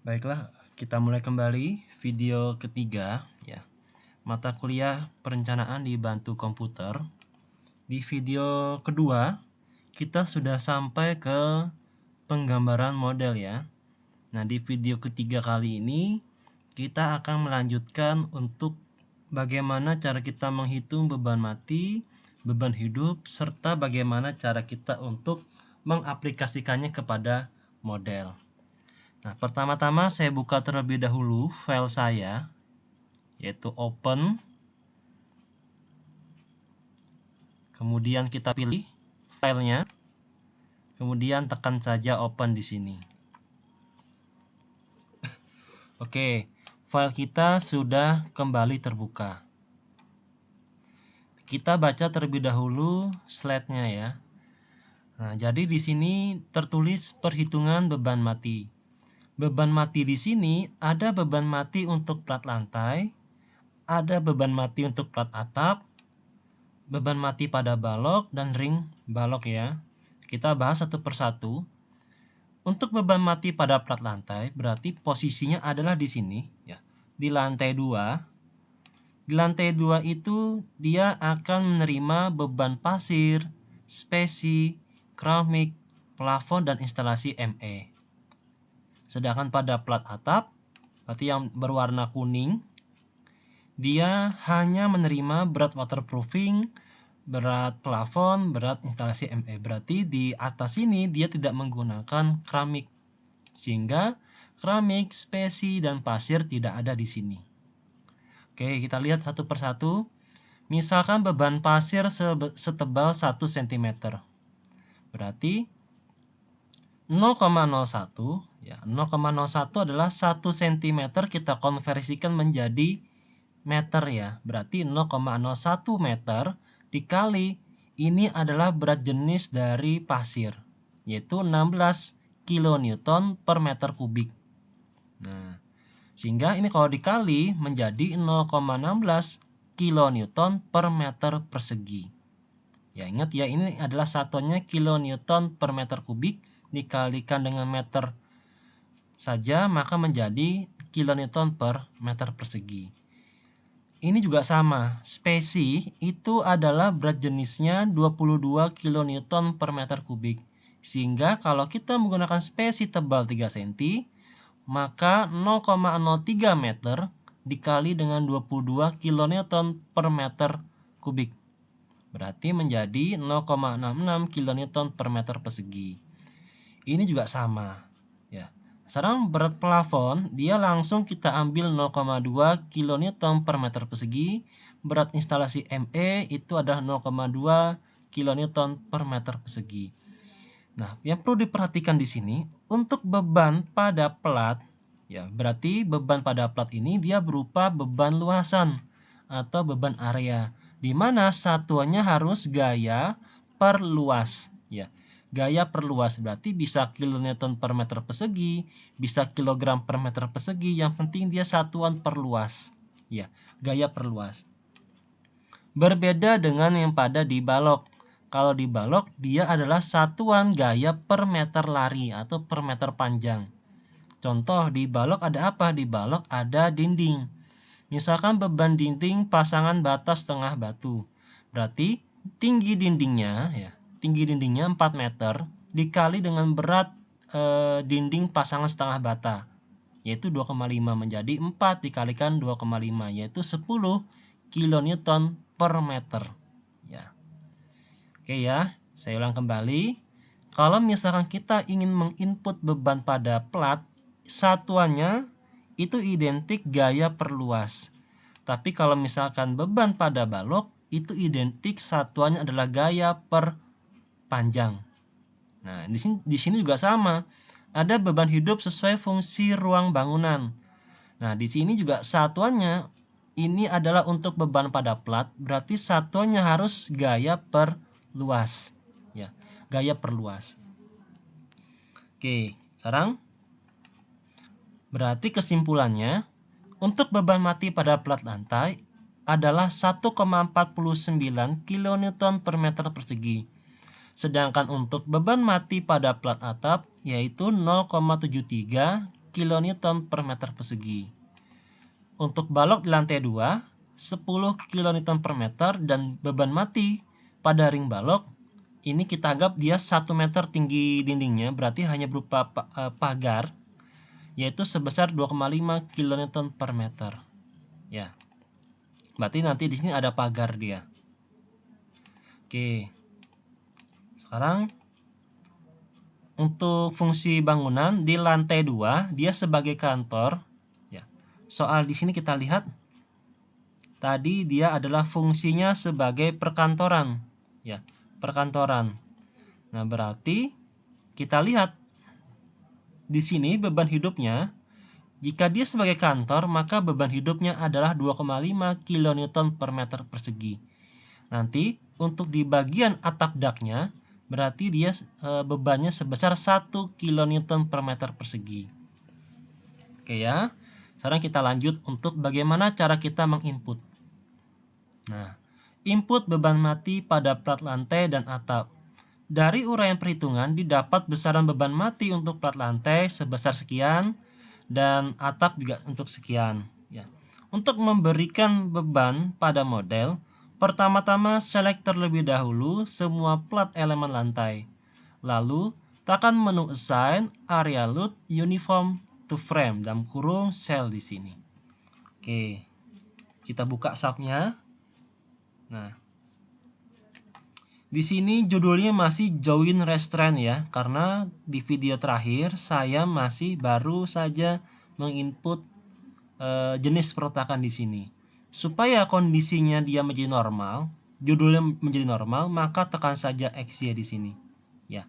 Baiklah, kita mulai kembali video ketiga ya. Mata kuliah perencanaan dibantu komputer. Di video kedua, kita sudah sampai ke penggambaran model ya. Nah, di video ketiga kali ini kita akan melanjutkan untuk bagaimana cara kita menghitung beban mati, beban hidup, serta bagaimana cara kita untuk mengaplikasikannya kepada model. Nah, pertama-tama saya buka terlebih dahulu file saya, yaitu open. Kemudian kita pilih filenya. Kemudian tekan saja open di sini. Oke, file kita sudah kembali terbuka. Kita baca terlebih dahulu slide-nya ya. Nah, jadi di sini tertulis perhitungan beban mati. Beban mati di sini ada beban mati untuk plat lantai, ada beban mati untuk plat atap, beban mati pada balok dan ring balok ya. Kita bahas satu persatu. Untuk beban mati pada plat lantai berarti posisinya adalah di sini ya. Di lantai 2. Di lantai 2 itu dia akan menerima beban pasir, spesi, keramik, plafon dan instalasi ME. Sedangkan pada plat atap, berarti yang berwarna kuning, dia hanya menerima berat waterproofing, berat plafon, berat instalasi ME. Berarti di atas ini dia tidak menggunakan keramik, sehingga keramik, spesi, dan pasir tidak ada di sini. Oke, kita lihat satu persatu. Misalkan beban pasir setebal 1 cm. Berarti 0,01 ya, 0,01 adalah 1 cm kita konversikan menjadi meter ya. Berarti 0,01 meter dikali ini adalah berat jenis dari pasir, yaitu 16 kN per meter kubik. Nah, sehingga ini kalau dikali menjadi 0,16 kN per meter persegi. Ya, ingat ya, ini adalah satuannya kilonewton per meter kubik. Dikalikan dengan meter saja maka menjadi kilonewton per meter persegi. Ini juga sama, spesi itu adalah berat jenisnya 22 kilonewton per meter kubik. Sehingga kalau kita menggunakan spesi tebal 3 cm, maka 0,03 meter dikali dengan 22 kilonewton per meter kubik. Berarti menjadi 0,66 kilonewton per meter persegi. Ini juga sama ya. Sekarang berat plafon dia langsung kita ambil 0,2 kN per meter persegi. Berat instalasi ME itu adalah 0,2 kN per meter persegi. Nah, yang perlu diperhatikan di sini untuk beban pada plat ya, berarti beban pada plat ini dia berupa beban luasan atau beban area, di mana satuannya harus gaya per luas ya. Gaya per luas berarti bisa kilonewton per meter persegi, bisa kilogram per meter persegi, yang penting dia satuan per luas ya, gaya per luas. Berbeda dengan yang pada di balok. Kalau di balok dia adalah satuan gaya per meter lari atau per meter panjang. Contoh di balok ada apa? Di balok ada dinding. Misalkan beban dinding pasangan bata setengah batu. Berarti tinggi dindingnya ya, tinggi dindingnya 4 meter dikali dengan berat dinding pasangan setengah bata, yaitu 2,5 menjadi 4 dikalikan 2,5 yaitu 10 kilonewton per meter ya. Oke ya, saya ulang kembali. Kalau misalkan kita ingin menginput beban pada plat, satuannya itu identik gaya per luas. Tapi kalau misalkan beban pada balok, itu identik satuannya adalah gaya per panjang. Nah, di sini juga sama. Ada beban hidup sesuai fungsi ruang bangunan. Nah, di sini juga satuannya ini adalah untuk beban pada plat, berarti satuannya harus gaya per luas. Ya, gaya per luas. Oke, sekarang berarti kesimpulannya untuk beban mati pada plat lantai adalah 1,49 kN per meter persegi. Sedangkan untuk beban mati pada plat atap yaitu 0,73 kilonewton per meter persegi. Untuk balok di lantai 2, 10 kilonewton per meter, dan beban mati pada ring balok ini kita anggap dia 1 meter tinggi dindingnya, berarti hanya berupa pagar, yaitu sebesar 2,5 kilonewton per meter. Ya. Berarti nanti di sini ada pagar dia. Oke. Sekarang untuk fungsi bangunan di lantai 2, dia sebagai kantor. Ya. Soal di sini kita lihat tadi dia adalah fungsinya sebagai perkantoran. Ya, perkantoran. Nah, berarti kita lihat di sini beban hidupnya, jika dia sebagai kantor, maka beban hidupnya adalah 2,5 kilonewton per meter persegi. Nanti untuk di bagian atap daknya, berarti dia bebannya sebesar 1 kilonewton per meter persegi. Oke ya. Sekarang kita lanjut untuk bagaimana cara kita menginput. Nah, input beban mati pada plat lantai dan atap. Dari uraian perhitungan didapat besaran beban mati untuk plat lantai sebesar sekian dan atap juga untuk sekian. Ya. Untuk memberikan beban pada model, pertama-tama select terlebih dahulu semua plat elemen lantai. Lalu tekan menu Assign Area Load Uniform to Frame dalam kurung cell di sini. Oke, kita buka subnya. Nah, di sini judulnya masih Joint Restraint ya, karena di video terakhir saya masih baru saja menginput jenis perletakan di sini. Supaya kondisinya dia menjadi normal, judulnya menjadi normal, maka tekan saja XY di sini. Ya.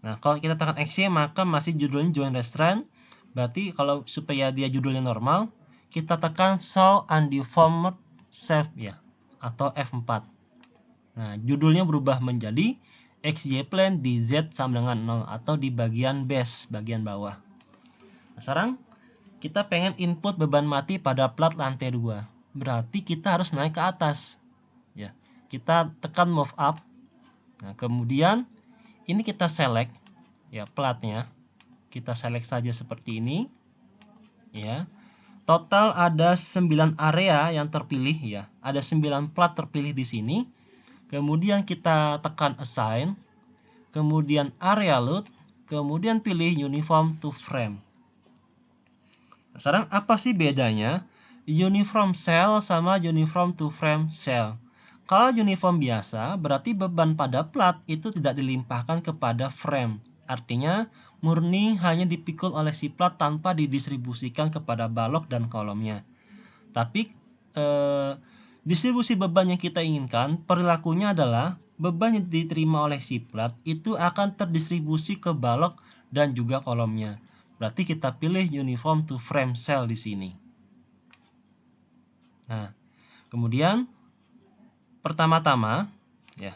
Nah, kalau kita tekan XY maka masih judulnya Joint Restraint. Berarti kalau supaya dia judulnya normal, kita tekan Show Undeformed Shape ya, atau F4. Nah, judulnya berubah menjadi XY plane di Z sama dengan 0 atau di bagian base, bagian bawah. Nah, sekarang kita pengen input beban mati pada plat lantai 2. Berarti kita harus naik ke atas. Ya. Kita tekan move up. Nah, kemudian ini kita select ya platnya. Kita select saja seperti ini. Ya. Total ada 9 area yang terpilih ya. Ada 9 plat terpilih di sini. Kemudian kita tekan Assign, kemudian Area Load, kemudian pilih Uniform to Frame. Nah, sekarang apa sih bedanya Uniform Cell sama Uniform to Frame Cell? Kalau uniform biasa, berarti beban pada plat itu tidak dilimpahkan kepada frame. Artinya, murni hanya dipikul oleh si plat tanpa didistribusikan kepada balok dan kolomnya. Tapi, distribusi beban yang kita inginkan, perilakunya adalah beban yang diterima oleh si plat itu akan terdistribusi ke balok dan juga kolomnya. Berarti kita pilih Uniform to Frame Cell di sini. Nah, kemudian pertama-tama ya,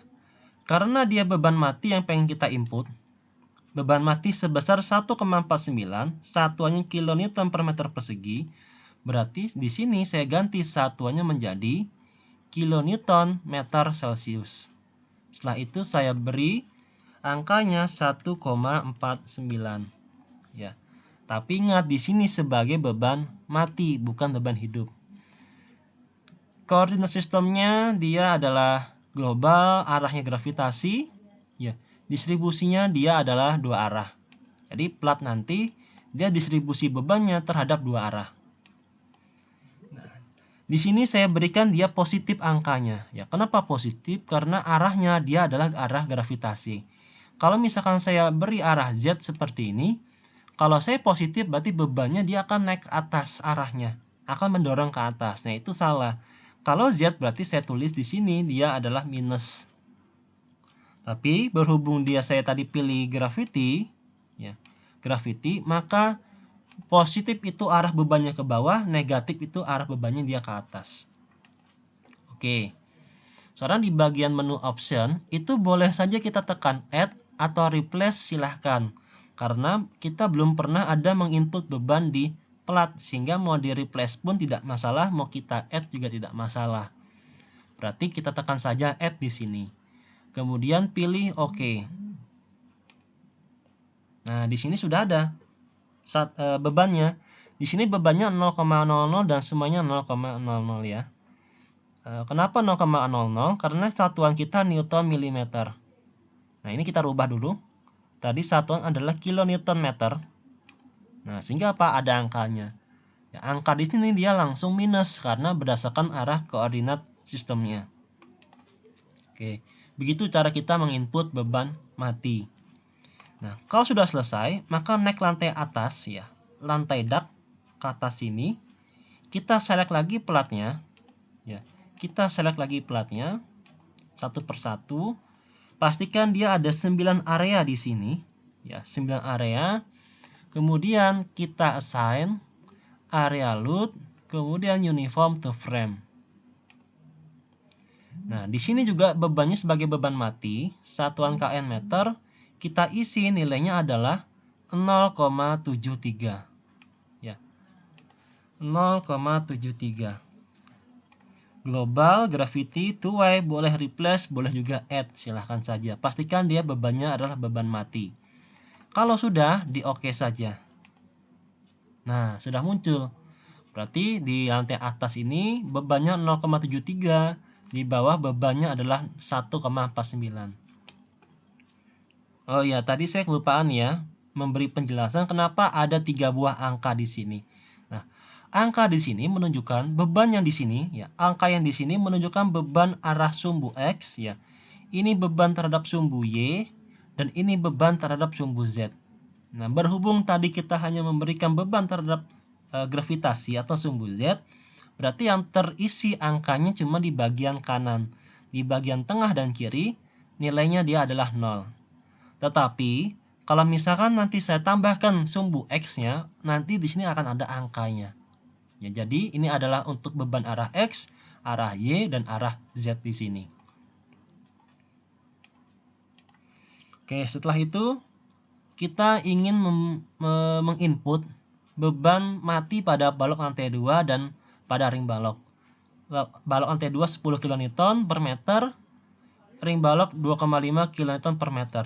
karena dia beban mati yang pengen kita input, beban mati sebesar 1,49, satuannya kilonewton per meter persegi. Berarti di sini saya ganti satuannya menjadi kilonewton meter Celcius. Setelah itu saya beri angkanya 1,49 ya. Tapi ingat di sini sebagai beban mati bukan beban hidup. Koordinat sistemnya dia adalah global, arahnya gravitasi ya. Distribusinya dia adalah 2 arah. Jadi plat nanti dia distribusi bebannya terhadap 2 arah. Di sini saya berikan dia positif angkanya. Ya, kenapa positif? Karena arahnya dia adalah arah gravitasi. Kalau misalkan saya beri arah Z seperti ini, kalau saya positif berarti bebannya dia akan naik ke atas arahnya, akan mendorong ke atas. Nah, itu salah. Kalau Z berarti saya tulis di sini dia adalah minus. Tapi berhubung dia saya tadi pilih gravity, ya, gravity, maka positif itu arah bebannya ke bawah, negatif itu arah bebannya dia ke atas. Oke. Sekarang di bagian menu option, itu boleh saja kita tekan add atau replace silahkan. Karena kita belum pernah ada menginput beban di plat, sehingga mau di replace pun tidak masalah, mau kita add juga tidak masalah. Berarti kita tekan saja add di sini. Kemudian pilih OK. Nah, di sini sudah ada. bebannya. Di sini bebannya 0,00 dan semuanya 0,00 ya. Kenapa 0,00? Karena satuan kita Newton milimeter. Nah, ini kita rubah dulu. Tadi satuan adalah kilonewton meter. Nah, sehingga apa? Ada angkanya. Ya, angka di sini dia langsung minus karena berdasarkan arah koordinat sistemnya. Oke, begitu cara kita menginput beban mati. Nah, kalau sudah selesai, maka naik lantai atas ya. Lantai dak ke atas sini. Kita select lagi platnya. Ya, kita select lagi platnya satu persatu. Pastikan dia ada 9 area di sini. Ya, 9 area. Kemudian kita assign area load, kemudian uniform to frame. Nah, di sini juga bebannya sebagai beban mati, satuan kN meter, kita isi nilainya adalah 0,73. Ya. 0,73. Global gravity 2Y boleh replace, boleh juga add, silahkan saja. Pastikan dia bebannya adalah beban mati. Kalau sudah, di OK saja. Nah, sudah muncul. Berarti di lantai atas ini bebannya 0,73, di bawah bebannya adalah 1,49. Oh ya, tadi saya kelupaan ya memberi penjelasan kenapa ada 3 buah angka di sini. Nah, angka di sini menunjukkan beban yang di sini ya, angka yang di sini menunjukkan beban arah sumbu X ya. Ini beban terhadap sumbu Y dan ini beban terhadap sumbu Z. Nah, berhubung tadi kita hanya memberikan beban terhadap gravitasi atau sumbu Z, berarti yang terisi angkanya cuma di bagian kanan. Di bagian tengah dan kiri, nilainya dia adalah 0. Tetapi, kalau misalkan nanti saya tambahkan sumbu X-nya, nanti di sini akan ada angkanya. Ya, jadi ini adalah untuk beban arah X, arah Y, dan arah Z di sini. Oke, setelah itu kita ingin menginput beban mati pada balok lantai 2 dan pada ring balok. Balok lantai 2 10 kN per meter, ring balok 2,5 kN per meter.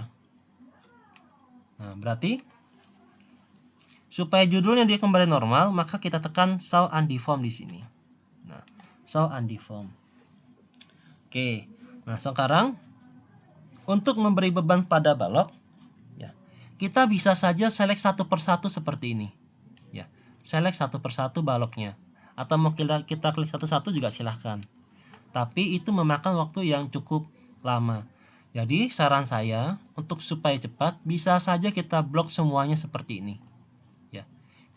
Nah, berarti supaya judulnya dia kembali normal, maka kita tekan show undeformed di sini. Nah, show undeformed. Oke. Nah, sekarang untuk memberi beban pada balok, ya, kita bisa saja select satu persatu seperti ini. Ya, select satu persatu baloknya. Atau mau kita klik satu-satu juga silahkan. Tapi itu memakan waktu yang cukup lama. Jadi saran saya untuk supaya cepat bisa saja kita blok semuanya seperti ini. Ya.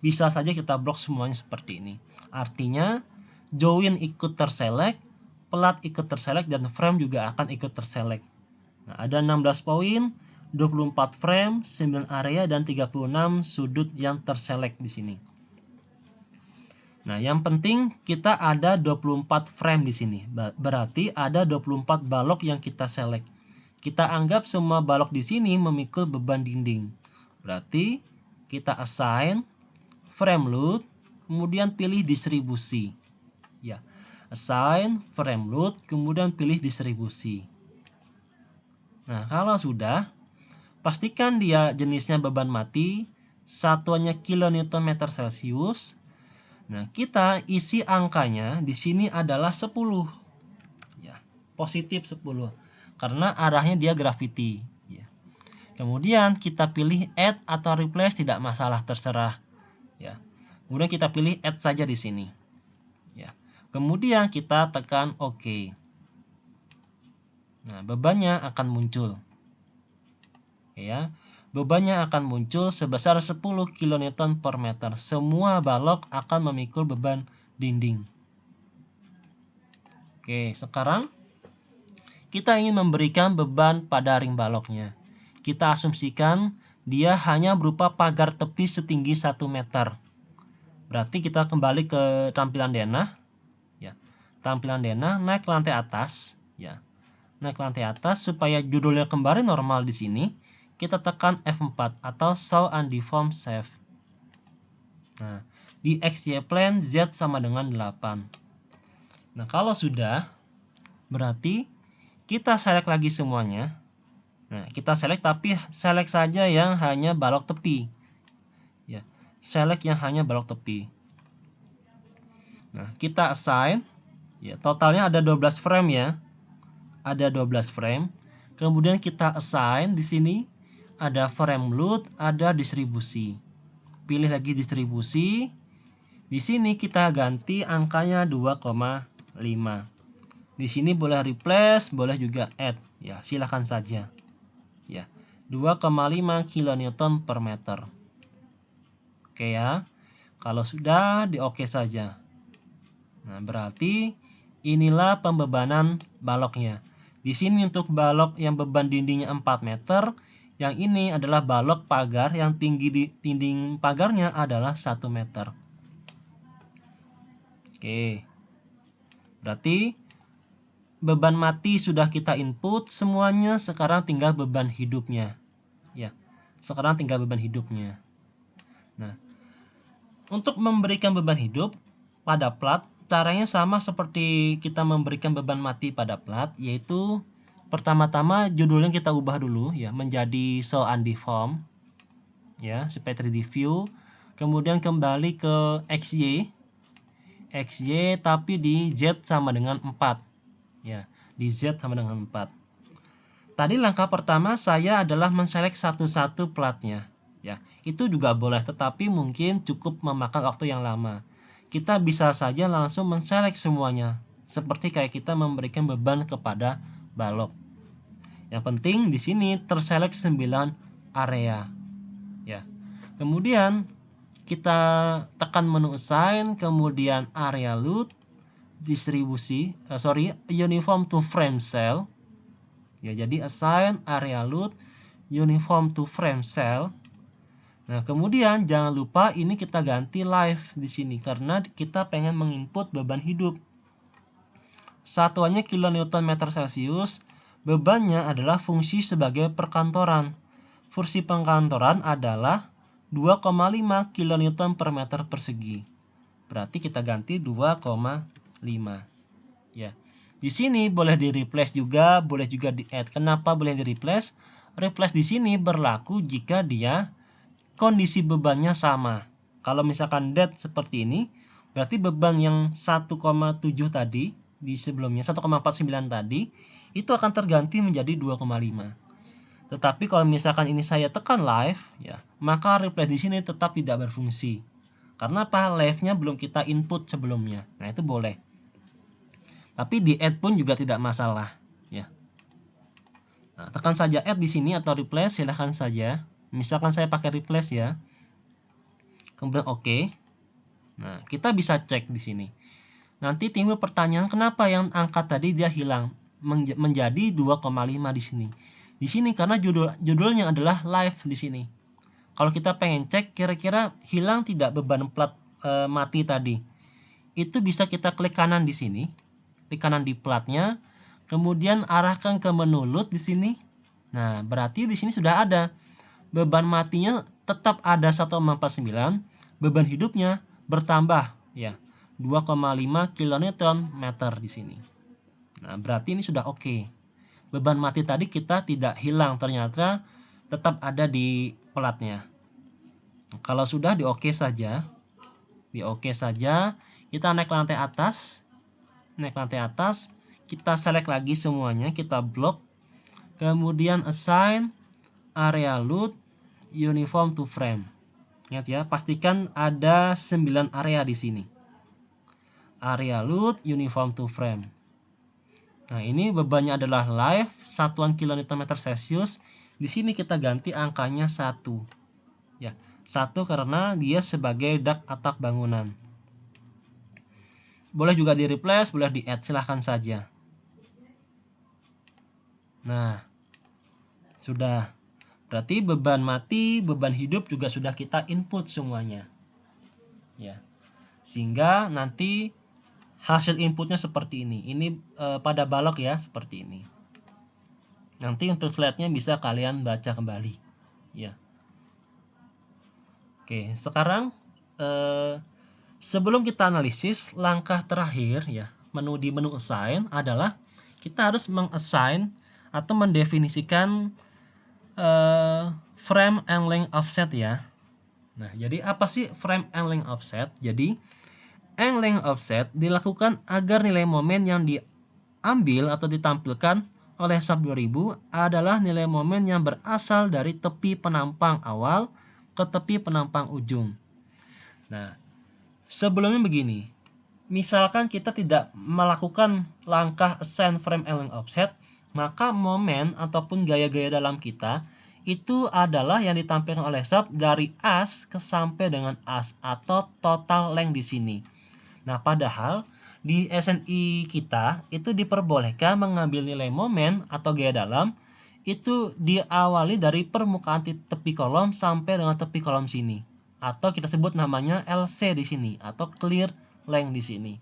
Bisa saja kita blok semuanya seperti ini. Artinya join ikut terselect, plat ikut terselect dan frame juga akan ikut terselect. Nah, ada 16 poin, 24 frame, 9 area dan 36 sudut yang terselect di sini. Nah, yang penting kita ada 24 frame di sini. Berarti ada 24 balok yang kita select. Kita anggap semua balok di sini memikul beban dinding. Berarti kita assign frame load, kemudian pilih distribusi. Ya, assign frame load, kemudian pilih distribusi. Nah, kalau sudah, pastikan dia jenisnya beban mati, satuannya kilonewton meter Celcius. Nah, kita isi angkanya di sini adalah 10. Ya, positif 10. Karena arahnya dia gravity. Ya. Kemudian kita pilih add atau replace, tidak masalah, terserah. Ya. Kemudian kita pilih add saja di sini. Ya. Kemudian kita tekan OK. Nah, bebannya akan muncul. Ya. Bebannya akan muncul sebesar 10 kN per meter. Semua balok akan memikul beban dinding. Oke, sekarang kita ingin memberikan beban pada ring baloknya. Kita asumsikan dia hanya berupa pagar tepi setinggi 1 meter. Berarti kita kembali ke tampilan denah. Ya. Tampilan denah, naik ke lantai atas. Ya. Naik ke lantai atas supaya judulnya kembali normal di sini. Kita tekan F4 atau show undeformed shape. Nah, di XY plane Z sama dengan 8. Nah, kalau sudah, berarti kita select lagi semuanya. Nah, kita select tapi select saja yang hanya balok tepi. Ya. select yang hanya balok tepi. Nah, kita assign, ya, totalnya ada 12 frame ya. Ada 12 frame. Kemudian kita assign di sini ada frame load, ada distribusi. Pilih lagi distribusi. Di sini kita ganti angkanya 2,5. Di sini boleh replace, boleh juga add, ya, silakan saja. Ya, 2,5 kN per meter. Oke ya. Kalau sudah, di oke saja. Nah, berarti inilah pembebanan baloknya. Di sini untuk balok yang beban dindingnya 4 meter, yang ini adalah balok pagar yang tinggi di dinding pagarnya adalah 1 meter. Oke. Berarti beban mati sudah kita input semuanya, sekarang tinggal beban hidupnya. Ya. Sekarang tinggal beban hidupnya. Nah, untuk memberikan beban hidup pada plat, caranya sama seperti kita memberikan beban mati pada plat, yaitu pertama-tama judulnya kita ubah dulu ya menjadi show undeformed ya, supaya 3D view. Kemudian kembali ke XY tapi di Z sama dengan 4 ya, di Z sama dengan 4. Tadi langkah pertama saya adalah menselect satu-satu platnya ya. Itu juga boleh, tetapi mungkin cukup memakan waktu yang lama. Kita bisa saja langsung menselect semuanya, seperti kayak kita memberikan beban kepada balok. Yang penting di sini terselect 9 area. Ya. Kemudian kita tekan menu assign, kemudian area load, uniform to frame cell. Ya, jadi assign area load uniform to frame cell. Nah, kemudian jangan lupa ini kita ganti live di sini karena kita pengen menginput beban hidup. Satuannya kilonewton meter Celcius, bebannya adalah fungsi sebagai perkantoran. Fungsi perkantoran adalah 2,5 kilonewton per meter persegi. Berarti kita ganti 2,5. Ya. Di sini boleh di replace juga, boleh juga di add. Kenapa boleh di replace? Replace di sini berlaku jika dia kondisi bebannya sama. Kalau misalkan dead seperti ini, berarti beban yang 1,7 tadi di sebelumnya 1,49 tadi itu akan terganti menjadi 2,5. Tetapi kalau misalkan ini saya tekan live ya, maka replace di sini tetap tidak berfungsi. Karena apa? Live-nya belum kita input sebelumnya. Nah, itu boleh. Tapi di add pun juga tidak masalah ya. Nah, tekan saja add di sini atau replace, silahkan saja. Misalkan saya pakai replace ya. Kemudian oke. Nah, kita bisa cek di sini. Nanti timbul pertanyaan kenapa yang angka tadi dia hilang menjadi 2,5 di sini. Di sini karena judulnya adalah live di sini. Kalau kita pengen cek kira-kira hilang tidak beban plat mati tadi. Itu bisa kita klik kanan di sini. Klik kanan di platnya, kemudian arahkan ke menu load di sini. Nah, berarti di sini sudah ada beban matinya tetap ada 1,49, beban hidupnya bertambah ya 2,5 kN meter di sini. Nah, berarti ini sudah oke. Beban mati tadi kita tidak hilang, ternyata tetap ada di platnya. Kalau sudah di oke saja. Di oke saja, kita naik lantai atas. Naik lantai atas, kita select lagi semuanya, kita blok. Kemudian assign area load uniform to frame. Ingat ya, pastikan ada 9 area di sini. Area load uniform to frame. Nah, ini bebannya adalah live, satuan kilonewton meter Celcius. Di sini kita ganti angkanya 1. Ya, 1 karena dia sebagai dak atap bangunan. Boleh juga di replace, boleh di add, silahkan saja. Nah, sudah. Berarti beban mati, beban hidup juga sudah kita input semuanya. Ya. Sehingga nanti hasil inputnya seperti ini. Ini pada balok ya, seperti ini. Nanti untuk slide-nya bisa kalian baca kembali. Ya. Oke, sekarang sebelum kita analisis, langkah terakhir ya, di menu assign adalah kita harus mengassign atau mendefinisikan frame and length offset ya. Nah, jadi apa sih frame angle offset? Jadi, angle offset dilakukan agar nilai momen yang diambil atau ditampilkan oleh sub 2000 adalah nilai momen yang berasal dari tepi penampang awal ke tepi penampang ujung. Nah, sebelumnya begini, misalkan kita tidak melakukan langkah assign frame angle offset, maka momen ataupun gaya-gaya dalam kita itu adalah yang ditampilkan oleh sub dari as ke sampai dengan as atau total length di sini. Nah, padahal di SNI kita itu diperbolehkan mengambil nilai momen atau gaya dalam itu diawali dari permukaan tepi kolom sampai dengan tepi kolom sini. Atau kita sebut namanya LC di sini atau clear length di sini.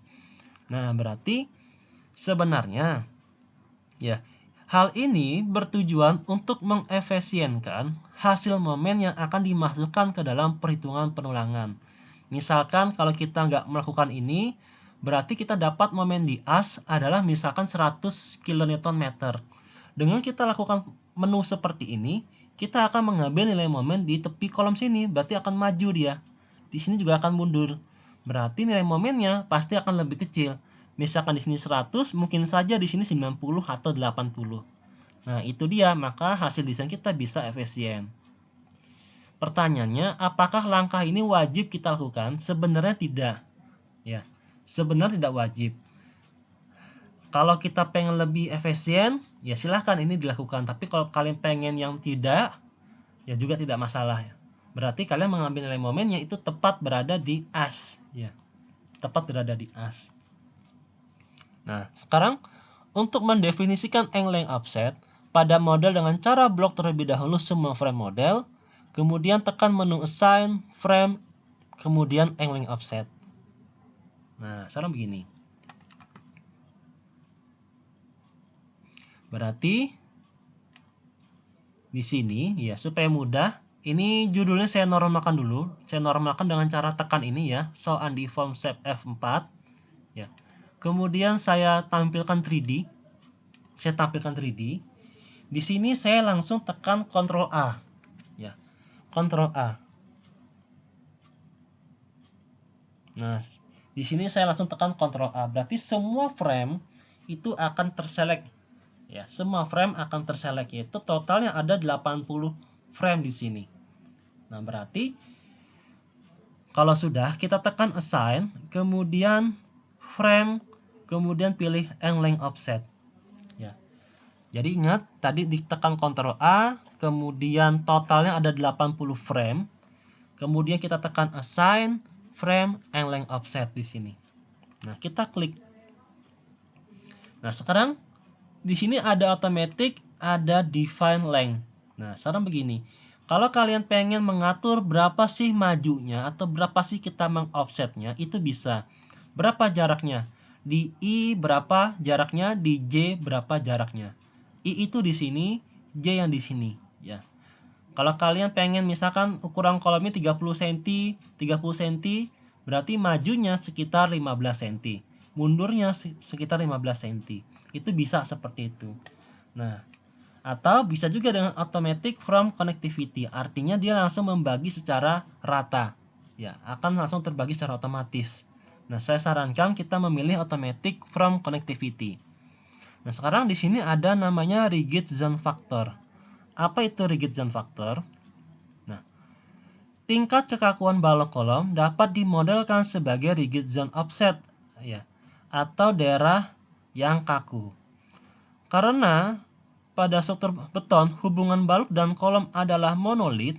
Nah, berarti sebenarnya ya, hal ini bertujuan untuk mengefisienkan hasil momen yang akan dimasukkan ke dalam perhitungan penulangan. Misalkan kalau kita nggak melakukan ini, berarti kita dapat momen di as adalah misalkan 100 kN/m. Dengan kita lakukan menu seperti ini, kita akan mengambil nilai momen di tepi kolom sini, berarti akan maju dia. Di sini juga akan mundur. Berarti nilai momennya pasti akan lebih kecil. Misalkan di sini 100, mungkin saja di sini 90 atau 80. Nah, itu dia, maka hasil desain kita bisa efisien. Pertanyaannya, apakah langkah ini wajib kita lakukan? Sebenarnya tidak. Ya, sebenarnya tidak wajib. Kalau kita pengen lebih efisien, ya silahkan ini dilakukan. Tapi kalau kalian pengen yang tidak, ya juga tidak masalah. Berarti kalian mengambil nilai momennya itu tepat berada di as. Ya, tepat berada di as. Nah, sekarang untuk mendefinisikan angle offset pada model dengan cara blok terlebih dahulu semua frame model, kemudian tekan menu assign, frame, kemudian angle offset. Nah, sekarang begini. Berarti di sini ya supaya mudah, ini judulnya saya normalkan dulu. Saya normalkan dengan cara tekan ini ya, show undeformed shape F4 ya. Kemudian saya tampilkan 3D. Saya tampilkan 3D. Di sini saya langsung tekan Ctrl A ya. Ctrl A. Nah, di sini saya langsung tekan Ctrl A. Berarti semua frame itu akan terselect. Ya, semua frame akan terselect, yaitu totalnya ada 80 frame di sini. Nah, berarti kalau sudah kita tekan assign, kemudian frame, kemudian pilih angle offset. Ya. Jadi ingat tadi ditekan Ctrl A, kemudian totalnya ada 80 frame. Kemudian kita tekan assign, frame, angle offset di sini. Nah, kita klik. Nah, sekarang di sini ada automatic, ada define length. Nah, sekarang begini. Kalau kalian pengen mengatur berapa sih majunya atau berapa sih kita mengoffsetnya, itu bisa. Berapa jaraknya? Di I berapa jaraknya, di J berapa jaraknya. I itu di sini, J yang di sini, ya. Kalau kalian pengen misalkan ukuran kolomnya 30 cm, 30 cm, berarti majunya sekitar 15 cm. Mundurnya sekitar 15 cm. Itu bisa seperti itu. Nah, atau bisa juga dengan automatic from connectivity. Artinya dia langsung membagi secara rata. Ya, akan langsung terbagi secara otomatis. Nah, saya sarankan kita memilih automatic from connectivity. Nah, sekarang di sini ada namanya rigid zone factor. Apa itu rigid zone factor? Nah, tingkat kekakuan balok kolom dapat dimodelkan sebagai rigid zone offset ya, atau daerah yang kaku. Karena pada struktur beton hubungan balok dan kolom adalah monolit,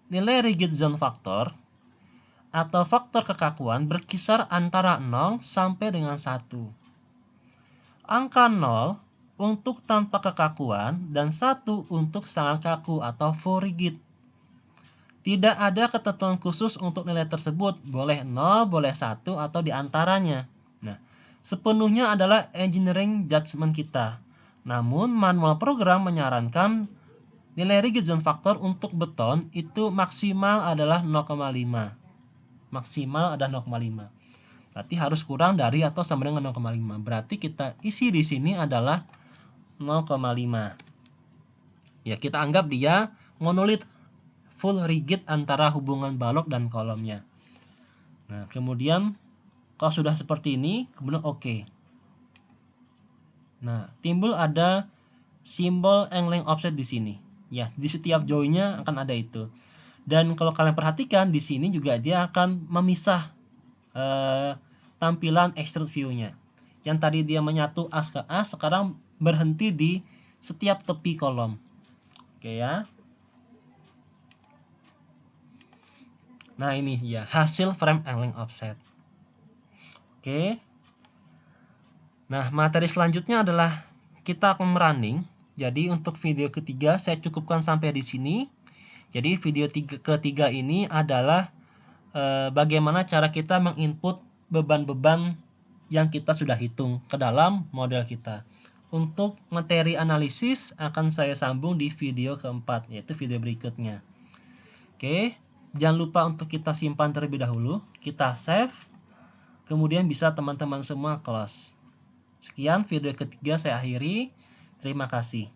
nilai rigid zone factor atau faktor kekakuan berkisar antara 0 sampai dengan 1. Angka 0 untuk tanpa kekakuan dan 1 untuk sangat kaku atau full rigid. Tidak ada ketentuan khusus untuk nilai tersebut, boleh 0, boleh 1, atau diantaranya. Nah, sepenuhnya adalah engineering judgment kita. Namun, manual program menyarankan nilai rigid zone factor untuk beton itu maksimal adalah 0,5. Maksimal adalah 0,5. Berarti harus kurang dari atau sama dengan 0,5. Berarti kita isi di sini adalah 0,5. Ya, kita anggap dia monolit full rigid antara hubungan balok dan kolomnya. Nah, kemudian kalau sudah seperti ini, kemudian oke. Nah, timbul ada simbol angling offset di sini. Ya, di setiap joinnya akan ada itu. Dan kalau kalian perhatikan di sini juga dia akan memisah tampilan extrude view-nya. Yang tadi dia menyatu as ke as, sekarang berhenti di setiap tepi kolom. Oke ya. Nah, ini ya hasil frame angling offset. Oke. Nah, materi selanjutnya adalah kita akan merunning. Jadi untuk video ketiga saya cukupkan sampai di sini. Jadi video ketiga ini adalah bagaimana cara kita menginput beban-beban yang kita sudah hitung ke dalam model kita. Untuk materi analisis akan saya sambung di video keempat, yaitu video berikutnya. Oke, jangan lupa untuk kita simpan terlebih dahulu, kita save, kemudian bisa teman-teman semua close. Sekian video ketiga saya akhiri, terima kasih.